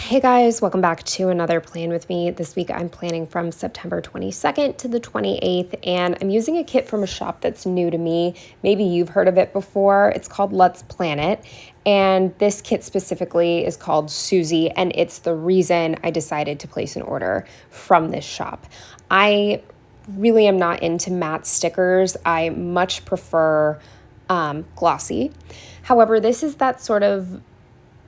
Hey guys, welcome back to another Plan with me. This week I'm planning from September 22nd to the 28th, and I'm using a kit from a shop that's new to me. Maybe you've heard of it before. It's called Let's Plan It, and this kit specifically is called Susie, and it's the reason I decided to place an order from this shop. I really am not into matte stickers. I much prefer glossy. However, this is that sort of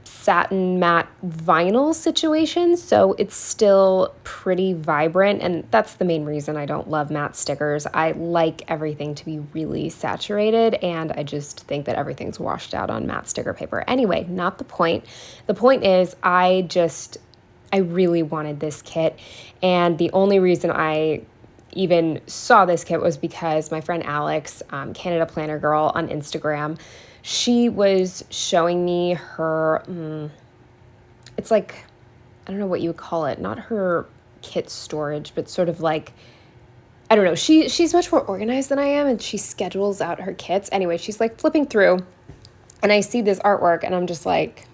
satin matte vinyl situation, so it's still pretty vibrant, and that's the main reason I don't love matte stickers. I like everything to be really saturated, and I just think that everything's washed out on matte sticker paper. Anyway, not the point. The point is I really wanted this kit, and the only reason I even saw this kit was because my friend Alex, Canada Planner Girl on Instagram, she was showing me her, it's like, I don't know what you would call it, not her kit storage, but sort of like, I don't know, she's much more organized than I am, and she schedules out her kits. Anyway, she's like flipping through, and I see this artwork, and I'm just like,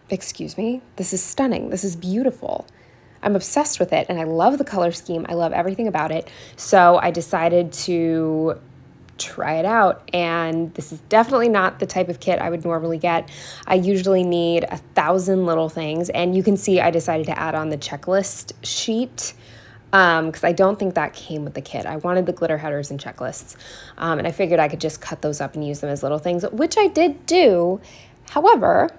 excuse me, this is stunning, this is beautiful. I'm obsessed with it, and I love the color scheme, I love everything about it, so I decided to try it out. And this is definitely not the type of kit I would normally get. I usually need 1,000 little things, and you can see I decided to add on the checklist sheet because I don't think that came with the kit. I wanted the glitter headers and checklists, and I figured I could just cut those up and use them as little things, which I did do. However,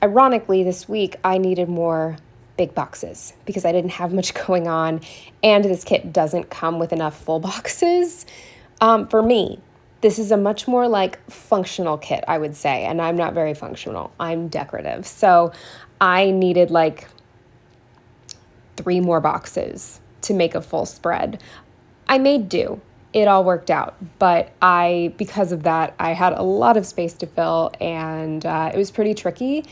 ironically, this week I needed more big boxes because I didn't have much going on, and this kit doesn't come with enough full boxes. For me, this is a much more like functional kit, I would say, and I'm not very functional. I'm decorative. So I needed like 3 more boxes to make a full spread. I made do. It all worked out, but because of that, I had a lot of space to fill, and it was pretty tricky,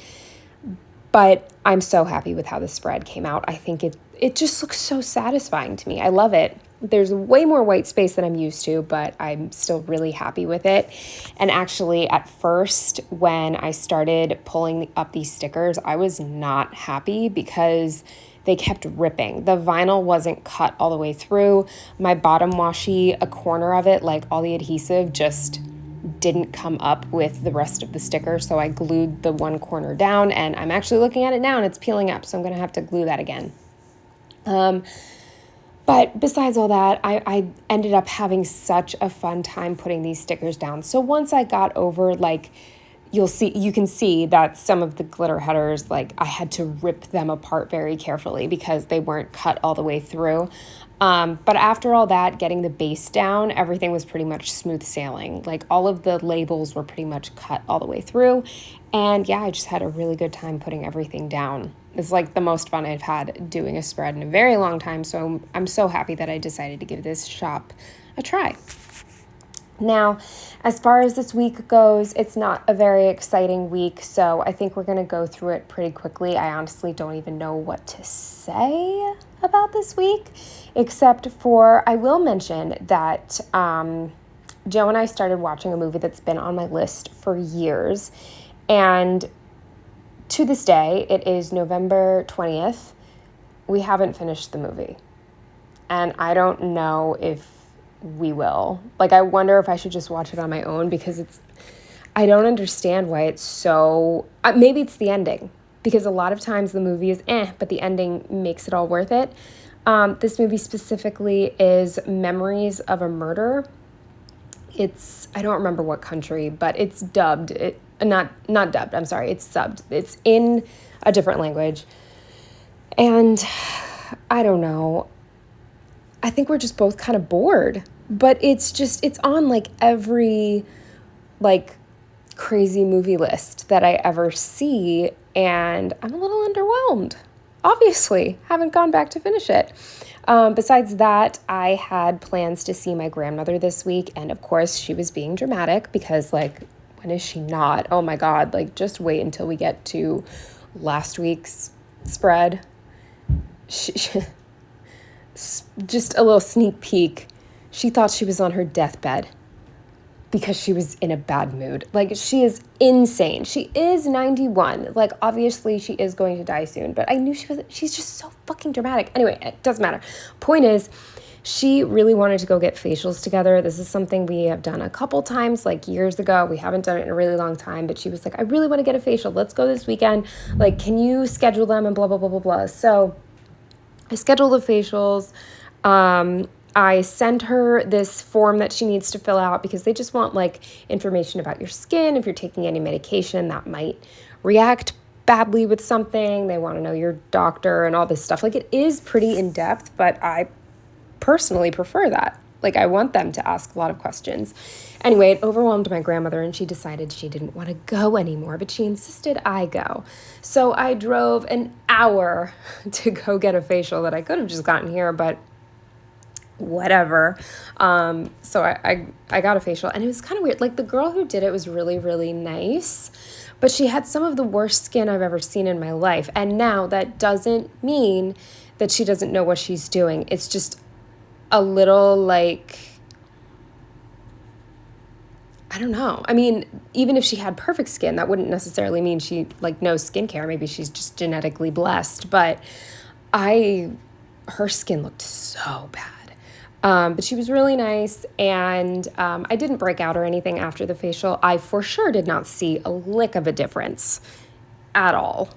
but I'm so happy with how the spread came out. I think it just looks so satisfying to me. I love it. There's way more white space than I'm used to, but I'm still really happy with it. And actually, at first, when I started pulling up these stickers, I was not happy because they kept ripping. The vinyl wasn't cut all the way through. My bottom washi, a corner of it, like all the adhesive, just didn't come up with the rest of the sticker, so I glued the one corner down, and I'm actually looking at it now and it's peeling up, so I'm gonna have to glue that again. But besides all that, I ended up having such a fun time putting these stickers down. So once I got over, like, you can see that some of the glitter headers, like, I had to rip them apart very carefully because they weren't cut all the way through. But after all that, getting the base down, everything was pretty much smooth sailing. Like, all of the labels were pretty much cut all the way through. And yeah, I just had a really good time putting everything down. It's like the most fun I've had doing a spread in a very long time. So I'm so happy that I decided to give this shop a try. Now, as far as this week goes, it's not a very exciting week, so I think we're going to go through it pretty quickly. I honestly don't even know what to say about this week, except for I will mention that Joe and I started watching a movie that's been on my list for years, and to this day, it is November 20th. We haven't finished the movie, and I don't know if we will. Like, I wonder if I should just watch it on my own because I don't understand why it's so, maybe it's the ending, because a lot of times the movie is but the ending makes it all worth it. This movie specifically is Memories of a Murder. I don't remember what country, but it's dubbed. Not dubbed, I'm sorry, it's subbed. It's in a different language. And I don't know. I think we're just both kind of bored, but it's on like every like crazy movie list that I ever see, and I'm a little underwhelmed. Obviously, haven't gone back to finish it. Besides that, I had plans to see my grandmother this week, and of course she was being dramatic because, like, when is she not? Oh my God, like, just wait until we get to last week's spread. Just a little sneak peek. She thought she was on her deathbed because she was in a bad mood. Like, she is insane. She is 91. Like, obviously she is going to die soon, but I knew she's just so fucking dramatic. Anyway, it doesn't matter. Point is, she really wanted to go get facials together. This is something we have done a couple times, like years ago. We haven't done it in a really long time, but she was like, I really want to get a facial. Let's go this weekend. Like, can you schedule them and blah, blah, blah, blah, blah. So I scheduled the facials. I sent her this form that she needs to fill out because they just want like information about your skin, if you're taking any medication that might react badly with something. They want to know your doctor and all this stuff. Like, it is pretty in-depth, but I personally prefer that. Like, I want them to ask a lot of questions. Anyway, it overwhelmed my grandmother and she decided she didn't want to go anymore, but she insisted I go. So I drove an hour to go get a facial that I could have just gotten here, but whatever. So I got a facial and it was kind of weird. Like, the girl who did it was really, really nice, but she had some of the worst skin I've ever seen in my life. And now that doesn't mean that she doesn't know what she's doing. It's just a little like, I don't know. I mean, even if she had perfect skin, that wouldn't necessarily mean she like knows skincare. Maybe she's just genetically blessed, but her skin looked so bad. But she was really nice, and I didn't break out or anything after the facial. I for sure did not see a lick of a difference at all.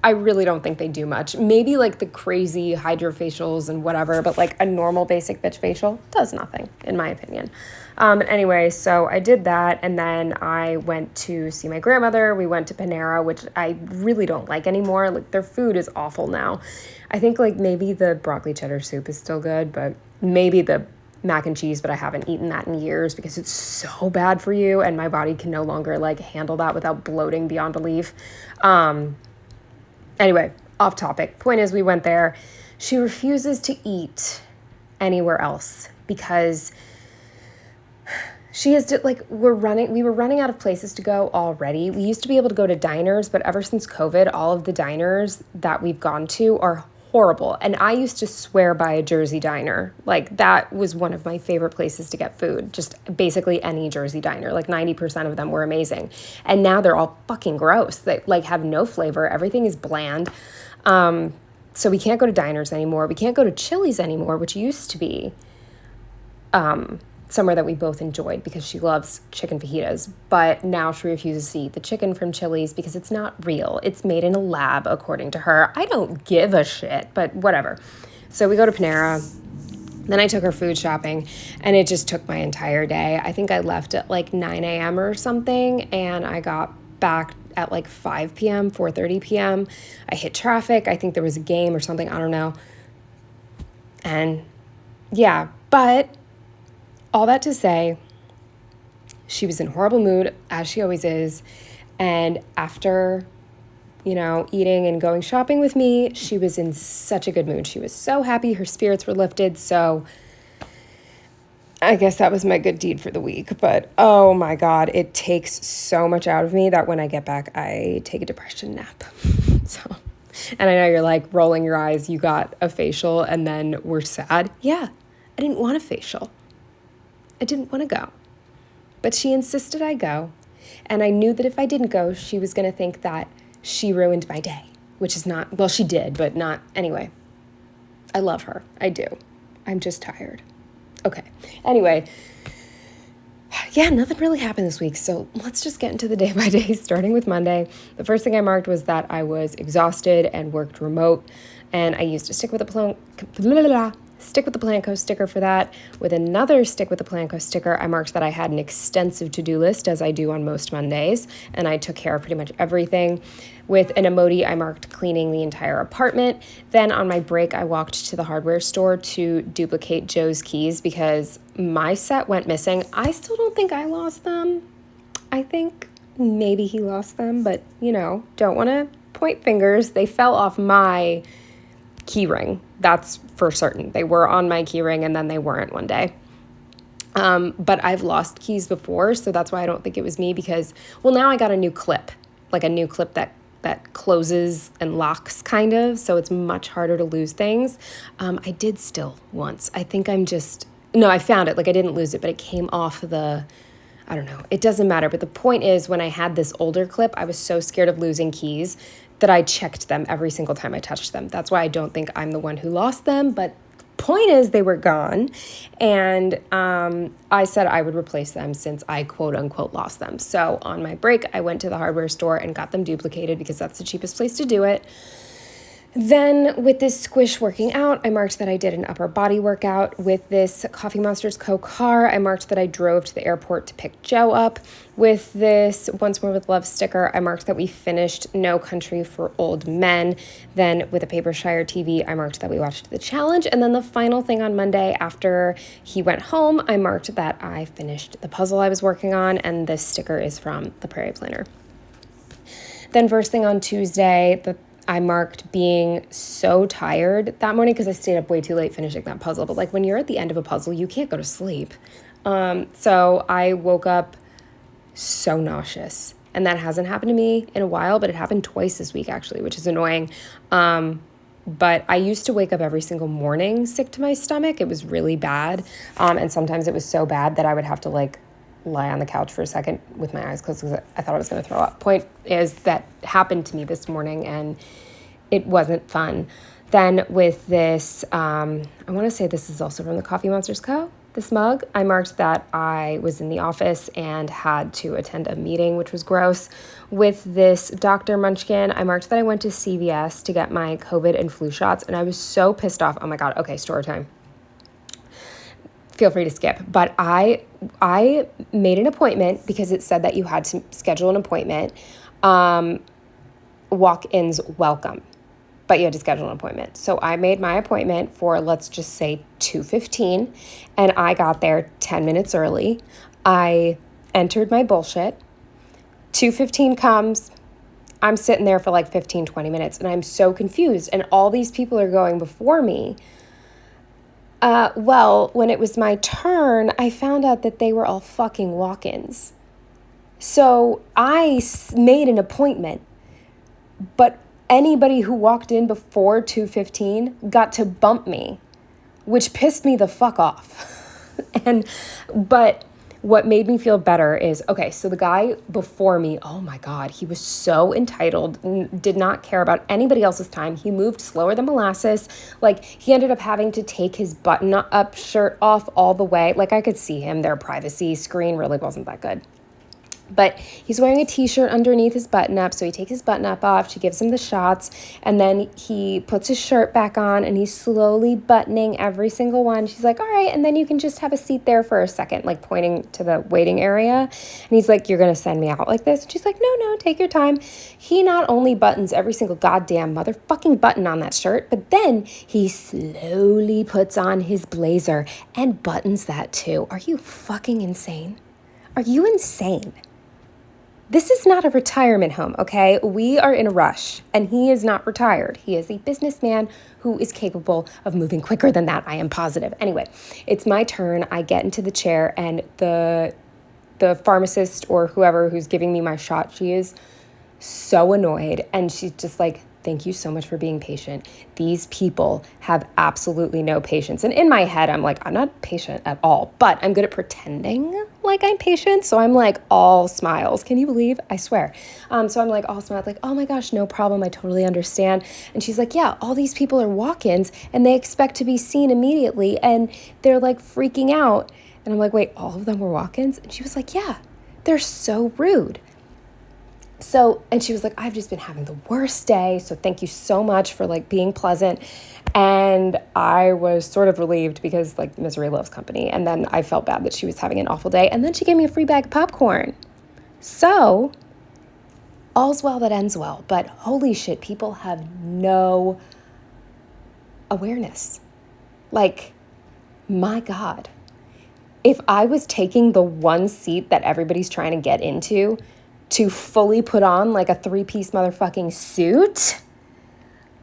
I really don't think they do much. Maybe like the crazy hydrofacials and whatever, but like a normal basic bitch facial does nothing, in my opinion. Anyway, so I did that, and then I went to see my grandmother. We went to Panera, which I really don't like anymore. Like, their food is awful now. I think like maybe the broccoli cheddar soup is still good, but maybe the mac and cheese, but I haven't eaten that in years because it's so bad for you, and my body can no longer like handle that without bloating beyond belief. Anyway, off topic. Point is, we went there. She refuses to eat anywhere else because she is like, we were running out of places to go already. We used to be able to go to diners, but ever since COVID, all of the diners that we've gone to are horrible. And I used to swear by a Jersey diner. Like, that was one of my favorite places to get food. Just basically any Jersey diner. Like 90% of them were amazing. And now they're all fucking gross. They like have no flavor. Everything is bland. So we can't go to diners anymore. We can't go to Chili's anymore, which used to be somewhere that we both enjoyed because she loves chicken fajitas. But now she refuses to eat the chicken from Chili's because it's not real. It's made in a lab, according to her. I don't give a shit, but whatever. So we go to Panera. Then I took her food shopping, and it just took my entire day. I think I left at like 9 a.m. or something, and I got back at like 5 p.m., 4:30 p.m. I hit traffic. I think there was a game or something. I don't know. And yeah, but all that to say, she was in a horrible mood, as she always is. And after, eating and going shopping with me, she was in such a good mood. She was so happy. Her spirits were lifted. So I guess that was my good deed for the week. But oh my God, it takes so much out of me that when I get back, I take a depression nap. And I know you're like rolling your eyes. You got a facial and then we're sad. Yeah, I didn't want a facial. I didn't want to go, but she insisted I go, and I knew that if I didn't go, she was going to think that she ruined my day, which is not, well, she did, but not, anyway. I love her. I do. I'm just tired. Okay. Anyway, yeah, nothing really happened this week, so let's just get into the day by day, starting with Monday. The first thing I marked was that I was exhausted and worked remote, and I used a stick with a Planco sticker for that. With another stick with the Planco sticker, I marked that I had an extensive to-do list, as I do on most Mondays, and I took care of pretty much everything. With an emoji, I marked cleaning the entire apartment. Then on my break, I walked to the hardware store to duplicate Joe's keys because my set went missing. I still don't think I lost them. I think maybe he lost them, but, don't want to point fingers. They fell off my key ring. That's for certain. They were on my key ring and then they weren't one day. But I've lost keys before, so that's why I don't think it was me because, well, now I got a new clip, like a new clip that closes and locks kind of, so it's much harder to lose things. I did still once. I think I found it. Like, I didn't lose it, but it came off the I don't know. It doesn't matter. But the point is, when I had this older clip, I was so scared of losing keys that I checked them every single time I touched them. That's why I don't think I'm the one who lost them. But point is, they were gone. And I said I would replace them since I quote unquote lost them. So on my break, I went to the hardware store and got them duplicated because that's the cheapest place to do it. Then with this Squish working out, I marked that I did an upper body workout. With this Coffee Monsters Co. car, I marked that I drove to the airport to pick Joe up. With this Once More with Love sticker, I marked that we finished No Country for Old Men. Then with a Papershire TV, I marked that we watched The Challenge. And then the final thing on Monday after he went home, I marked that I finished the puzzle I was working on, and this sticker is from the Prairie Planner. Then first thing on Tuesday, I marked being so tired that morning because I stayed up way too late finishing that puzzle. But like when you're at the end of a puzzle, you can't go to sleep. So I woke up so nauseous. And that hasn't happened to me in a while, but it happened twice this week actually, which is annoying. But I used to wake up every single morning sick to my stomach. It was really bad. And sometimes it was so bad that I would have to like lie on the couch for a second with my eyes closed because I thought I was going to throw up. Point is, that happened to me this morning and it wasn't fun. Then with this, I want to say this is also from the Coffee Monsters Co., this mug, I marked that I was in the office and had to attend a meeting, which was gross. With this Dr. Munchkin, I marked that I went to CVS to get my COVID and flu shots, and I was so pissed off. Oh my God, okay, story time. Feel free to skip. But I made an appointment because it said that you had to schedule an appointment. Walk-ins welcome, but you had to schedule an appointment. So I made my appointment for, let's just say 2:15, and I got there 10 minutes early. I entered my bullshit. 2:15 comes. I'm sitting there for like 15, 20 minutes, and I'm so confused. And all these people are going before me. Well, when it was my turn, I found out that they were all fucking walk-ins. So I made an appointment, but anybody who walked in before 2:15 got to bump me, which pissed me the fuck off. But what made me feel better is, okay, so the guy before me, oh my God, he was so entitled, did not care about anybody else's time. He moved slower than molasses. Like, he ended up having to take his button-up shirt off all the way. Like, I could see him. Their privacy screen really wasn't that good. But he's wearing a t-shirt underneath his button-up, so he takes his button-up off, she gives him the shots, and then he puts his shirt back on, and he's slowly buttoning every single one. She's like, all right, and then you can just have a seat there for a second, like pointing to the waiting area. And he's like, you're going to send me out like this? And she's like, no, take your time. He not only buttons every single goddamn motherfucking button on that shirt, but then he slowly puts on his blazer and buttons that too. Are you fucking insane? Are you insane? This is not a retirement home, okay? We are in a rush, and he is not retired. He is a businessman who is capable of moving quicker than that. I am positive. Anyway, it's my turn. I get into the chair, and the pharmacist or whoever who's giving me my shot, she is so annoyed, and she's just like, thank you so much for being patient. These people have absolutely no patience. And in my head, I'm like, I'm not patient at all, but I'm good at pretending like I'm patient. So I'm like all smiles. Can you believe? I swear. So I'm like all smiles, like, oh my gosh, no problem. I totally understand. And she's like, yeah, all these people are walk-ins and they expect to be seen immediately. And they're like freaking out. And I'm like, wait, all of them were walk-ins? And she was like, yeah, they're so rude. So, and she was like, I've just been having the worst day. So thank you so much for like being pleasant. And I was sort of relieved because like misery loves company. And then I felt bad that she was having an awful day. And then she gave me a free bag of popcorn. So all's well that ends well. But holy shit, people have no awareness. Like, my God, if I was taking the one seat that everybody's trying to get into to fully put on like a 3-piece motherfucking suit,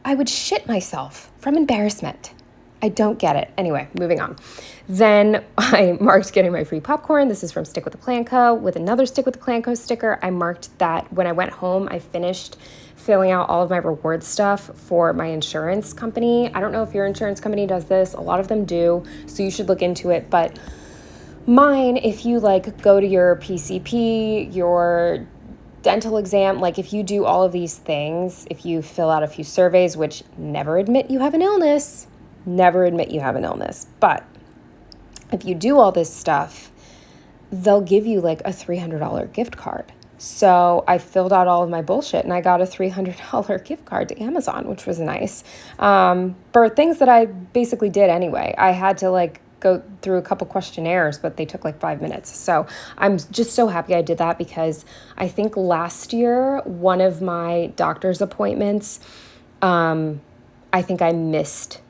I would shit myself from embarrassment. I don't get it. Anyway, moving on. Then I marked getting my free popcorn. This is from Stick with the Plan Co. With another Stick with the Plan Co. sticker, I marked that when I went home, I finished filling out all of my reward stuff for my insurance company. I don't know if your insurance company does this. A lot of them do, so you should look into it. But mine, if you like go to your PCP, your dental exam, like if you do all of these things, if you fill out a few surveys, which never admit you have an illness, but if you do all this stuff, they'll give you like a $300 gift card. So I filled out all of my bullshit and I got a $300 gift card to Amazon, which was nice, for things that I basically did anyway. I had to like go through a couple questionnaires, but they took like 5 minutes. So I'm just so happy I did that, because I think last year, one of my doctor's appointments, I think I missed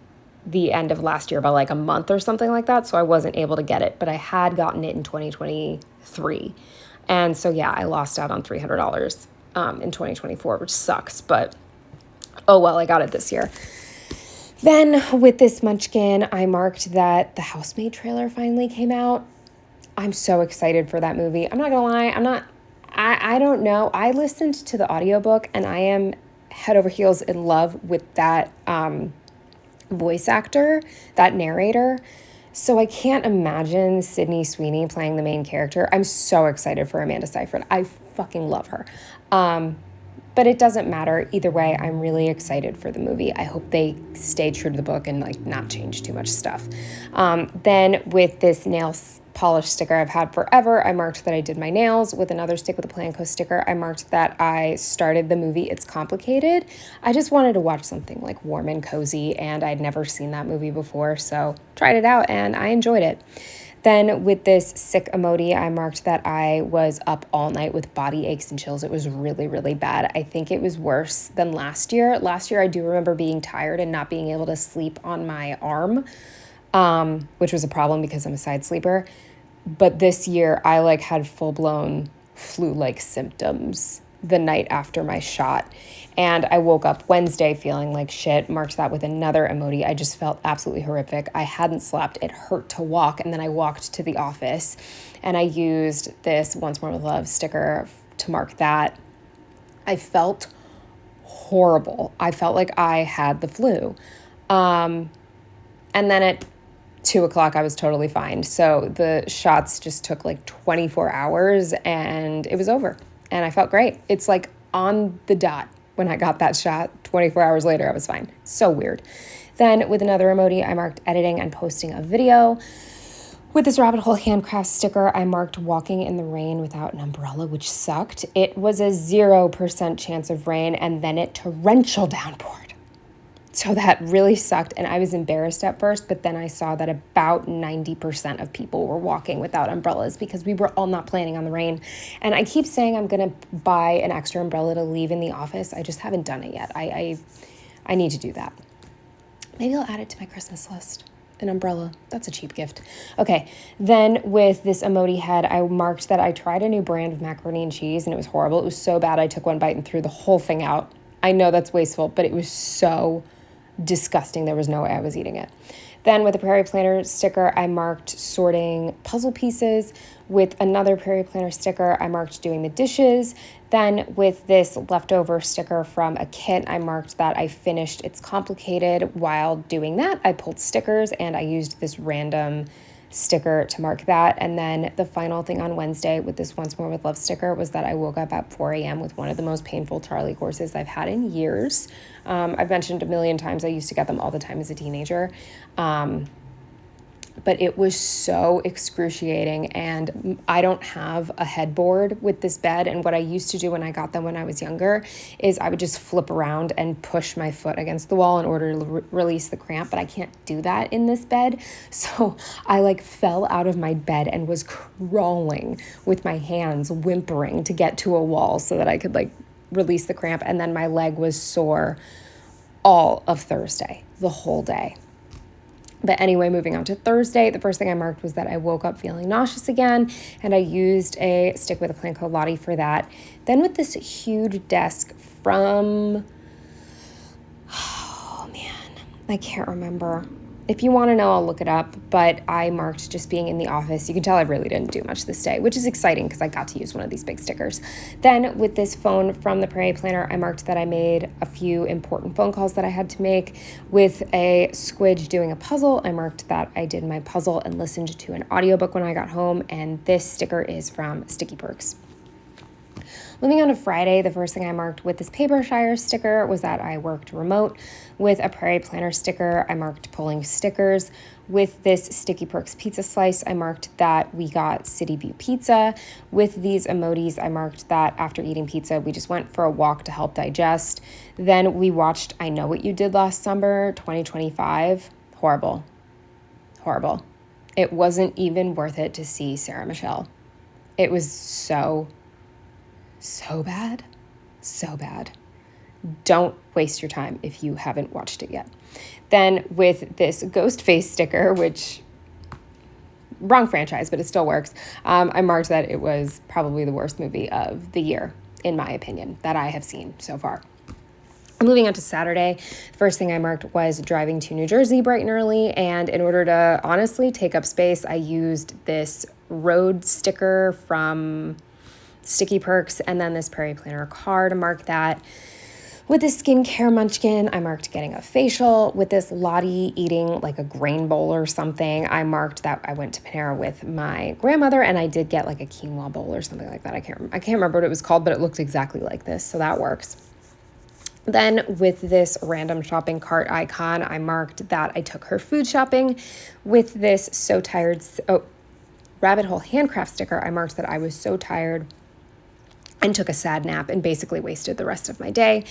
the end of last year by like a month or something like that. So I wasn't able to get it, but I had gotten it in 2023. And so, yeah, I lost out on $300 in 2024, which sucks, but oh well, I got it this year. Then with this Munchkin, I marked that the Housemaid trailer finally came out. I'm so excited for that movie. I'm not gonna lie, I don't know. I listened to the audiobook and I am head over heels in love with that voice actor, that narrator. So I can't imagine Sydney Sweeney playing the main character. I'm so excited for Amanda Seyfried. I fucking love her. But it doesn't matter. Either way, I'm really excited for the movie. I hope they stay true to the book and like not change too much stuff. Then with this nail polish sticker I've had forever, I marked that I did my nails. With another Stick with a Plan Co sticker, I marked that I started the movie It's Complicated. I just wanted to watch something like warm and cozy, and I'd never seen that movie before, so tried it out and I enjoyed it. Then with this sick emoji, I marked that I was up all night with body aches and chills. It was really, really bad. I think it was worse than last year. Last year, I do remember being tired and not being able to sleep on my arm, which was a problem because I'm a side sleeper. But this year, I like had full-blown flu-like symptoms the night after my shot. And I woke up Wednesday feeling like shit, marked that with another emoji. I just felt absolutely horrific. I hadn't slept. It hurt to walk. And then I walked to the office and I used this Once More with Love sticker to mark that. I felt horrible. I felt like I had the flu. And then at 2:00, I was totally fine. So the shots just took like 24 hours and it was over. And I felt great. It's like on the dot. When I got that shot, 24 hours later, I was fine. So weird. Then with another emoji, I marked editing and posting a video. With this Rabbit Hole Handcraft sticker, I marked walking in the rain without an umbrella, which sucked. It was a 0% chance of rain, and then it torrential downpoured. So that really sucked, and I was embarrassed at first, but then I saw that about 90% of people were walking without umbrellas because we were all not planning on the rain. And I keep saying I'm going to buy an extra umbrella to leave in the office. I just haven't done it yet. I need to do that. Maybe I'll add it to my Christmas list. An umbrella. That's a cheap gift. Okay, then with this emoji head, I marked that I tried a new brand of macaroni and cheese, and it was horrible. It was so bad I took one bite and threw the whole thing out. I know that's wasteful, but it was so disgusting. There was no way I was eating it. Then with a Prairie Planner sticker, I marked sorting puzzle pieces. With another Prairie Planner sticker, I marked doing the dishes. Then with this leftover sticker from a kit, I marked that I finished It's Complicated. While doing that, I pulled stickers and I used this random sticker to mark that. And then the final thing on Wednesday with this Once More with Love sticker was that I woke up at 4 a.m. with one of the most painful Charlie courses I've had in years. I've mentioned a million times I used to get them all the time as a teenager. But it was so excruciating, and I don't have a headboard with this bed, and what I used to do when I got them when I was younger is I would just flip around and push my foot against the wall in order to release the cramp, but I can't do that in this bed. So I like fell out of my bed and was crawling with my hands, whimpering to get to a wall so that I could like release the cramp, and then my leg was sore all of Thursday, the whole day. But anyway, moving on to Thursday, the first thing I marked was that I woke up feeling nauseous again, and I used a Stick with a Plan Co Lottie for that. Then with this huge desk from, oh man, I can't remember. If you want to know, I'll look it up, but I marked just being in the office. You can tell I really didn't do much this day, which is exciting because I got to use one of these big stickers. Then with this phone from the Prairie Planner, I marked that I made a few important phone calls that I had to make. With a squidge doing a puzzle, I marked that I did my puzzle and listened to an audiobook when I got home, and this sticker is from Sticky Perks. Moving on to Friday, the first thing I marked with this Papershire sticker was that I worked remote. With a Prairie Planner sticker, I marked pulling stickers. With this Sticky Perks pizza slice, I marked that we got City View Pizza. With these emojis, I marked that after eating pizza, we just went for a walk to help digest. Then we watched I Know What You Did Last Summer, 2025. Horrible. Horrible. It wasn't even worth it to see Sarah Michelle. It was so bad. So bad. Don't waste your time if you haven't watched it yet. Then with this ghost face sticker, which, wrong franchise, but it still works, I marked that it was probably the worst movie of the year, in my opinion, that I have seen so far. Moving on to Saturday, the first thing I marked was driving to New Jersey bright and early, and in order to honestly take up space, I used this road sticker from Sticky Perks and then this Prairie Planner car to mark that. With this skincare munchkin, I marked getting a facial. With this Lottie eating like a grain bowl or something, I marked that I went to Panera with my grandmother, and I did get like a quinoa bowl or something like that. I can't remember what it was called, but it looked exactly like this, so that works. Then with this random shopping cart icon, I marked that I took her food shopping. With this rabbit hole handcraft sticker, I marked that I was so tired and took a sad nap and basically wasted the rest of my day.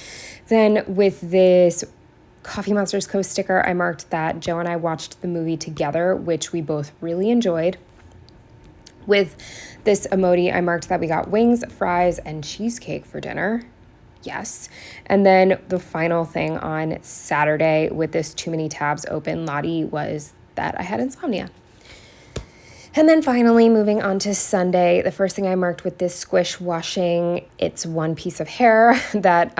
Then with this Coffee Monsters Co. sticker, I marked that Joe and I watched the movie together, which we both really enjoyed. With this emoji, I marked that we got wings, fries, and cheesecake for dinner. Yes. And then the final thing on Saturday with this too many tabs open Lottie was that I had insomnia. And then finally, moving on to Sunday, the first thing I marked with this squish washing, it's one piece of hair that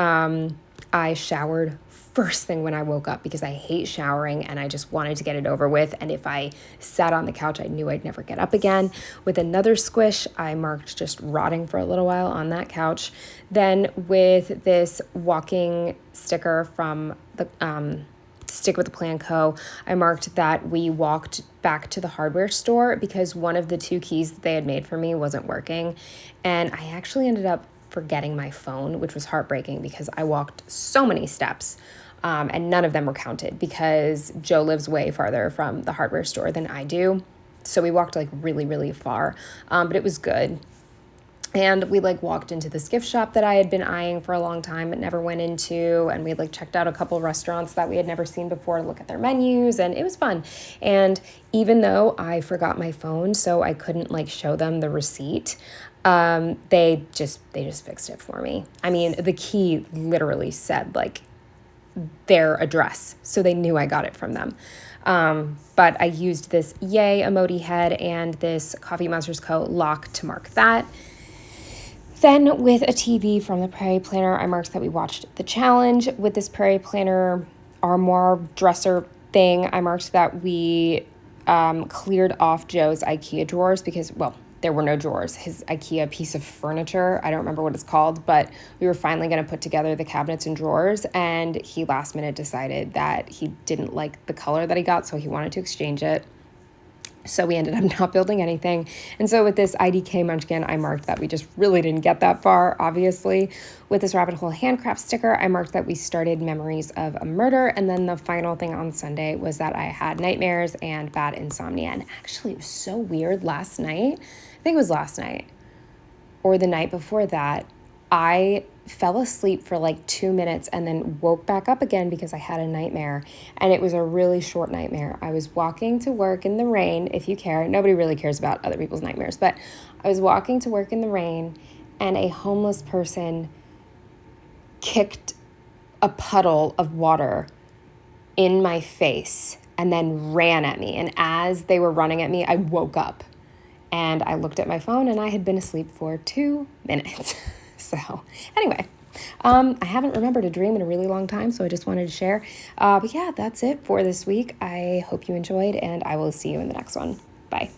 I showered first thing when I woke up because I hate showering and I just wanted to get it over with. And if I sat on the couch, I knew I'd never get up again. With another squish, I marked just rotting for a little while on that couch. Then with this walking sticker from the Stick with the Plan Co., I marked that we walked back to the hardware store because one of the two keys that they had made for me wasn't working. And I actually ended up forgetting my phone, which was heartbreaking because I walked so many steps and none of them were counted because Joe lives way farther from the hardware store than I do. So we walked like really, really far, but it was good. And we like walked into this gift shop that I had been eyeing for a long time but never went into. And we like checked out a couple restaurants that we had never seen before to look at their menus, and it was fun. And even though I forgot my phone, so I couldn't like show them the receipt, they just fixed it for me. I mean, the key literally said like their address, so they knew I got it from them. But I used this yay emoji head and this Coffee Monsters Co. lock to mark that. Then with a TV from the Prairie Planner, I marked that we watched The Challenge. With this Prairie Planner armoire dresser thing, I marked that we cleared off Joe's IKEA drawers because, well, there were no drawers. His IKEA piece of furniture, I don't remember what it's called, but we were finally going to put together the cabinets and drawers, and he last minute decided that he didn't like the color that he got, so he wanted to exchange it. So we ended up not building anything. And so with this IDK Munchkin, I marked that we just really didn't get that far, obviously. With this Rabbit Hole Handcraft sticker, I marked that we started Memories of a Murder. And then the final thing on Sunday was that I had nightmares and bad insomnia. And actually, it was so weird last night. I think it was last night or the night before that. I fell asleep for like 2 minutes and then woke back up again because I had a nightmare, and it was a really short nightmare. I was walking to work in the rain, if you care. Nobody really cares about other people's nightmares, but I was walking to work in the rain and a homeless person kicked a puddle of water in my face and then ran at me. And as they were running at me, I woke up and I looked at my phone and I had been asleep for 2 minutes. So anyway, I haven't remembered a dream in a really long time, so I just wanted to share. But yeah, that's it for this week. I hope you enjoyed, and I will see you in the next one. Bye.